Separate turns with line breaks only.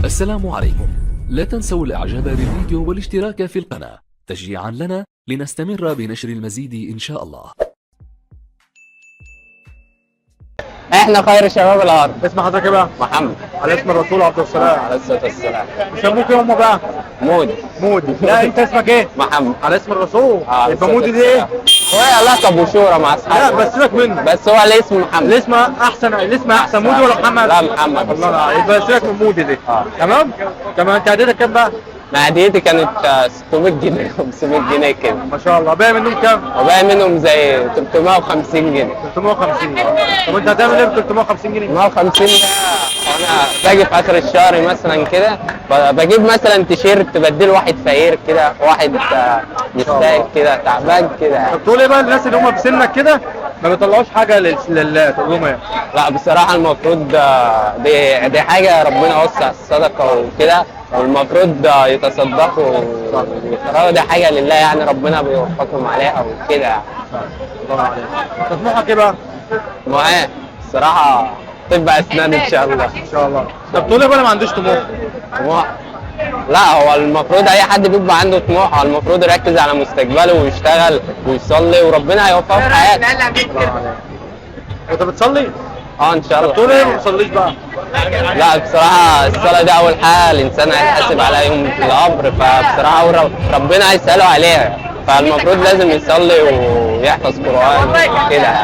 السلام عليكم. لا تنسوا الاعجاب بالفيديو والاشتراك في القناة تشجيعا لنا لنستمر بنشر المزيد ان شاء الله.
احنا خير شباب الارض.
اسم حضرتك ايه بقى؟
محمد
على اسم الرسول عبد السلام.
عليه الصلاه والسلام.
يسموك ايه هم بقى؟
مودي.
مودي. لا انت اسمك ايه؟
محمد.
على اسم الرسول.
عليه
يبقى
الصلاة
مودي دي ايه؟
هو لقب وشوره مع اصحابه.
لا بس سيبك منه.
بس هو الاسم محمد.
الاسم احسن مودي ولا محمد؟
لا محمد.
الله لا يبقى سيبك من مودي دي. تمام؟ تمام. انت عديتك كام بقى؟
معديتي كانت 600 جنيه 500 جنيه كده.
ما شاء الله. باقي منهم كام؟
وباقي منهم زي 350 جنيه.
350. طب انت هتعمل ايه ب 350 جنيه؟
350 ده انا باجي في اخر الشهر مثلا كده بجيب مثلا تيشيرت بديله واحد فقير كده، واحد مستاهل كده تعبان كده.
طب تقول ايه بقى للناس اللي هم في سنك كده ما بيطلعوش حاجه لله، تقول لهم ايه؟
لا بصراحة المفروض دي حاجة ربنا وسع الصدقة وكده، والمفروض يتصدقوا ويقرأوا، دي حاجة لله يعني ربنا بيوفقهم عليها وكده.
الله عليك. طموحك ايه بقى؟
معاه الصراحة طب أسنان إن شاء الله.
ان شاء الله. طب تقول ايه بقى ما عندوش طموح؟
طموح؟ لا هو المفروض أي حد بيبقى عنده طموح، هو المفروض يركز على مستقبله ويشتغل ويصلي وربنا هيوفقه في حياته.
انت بتصلي؟
ان شاء الله.
طب تقول ايه ما بتصليش بقى؟
لا بصراحة الصلاة دي أول حاجة الإنسان هيتحاسب عليها يوم القبر، فبصراحة ربنا هيسأله عليها، فالمفروض لازم يصلي ويحفظ قرآن كده.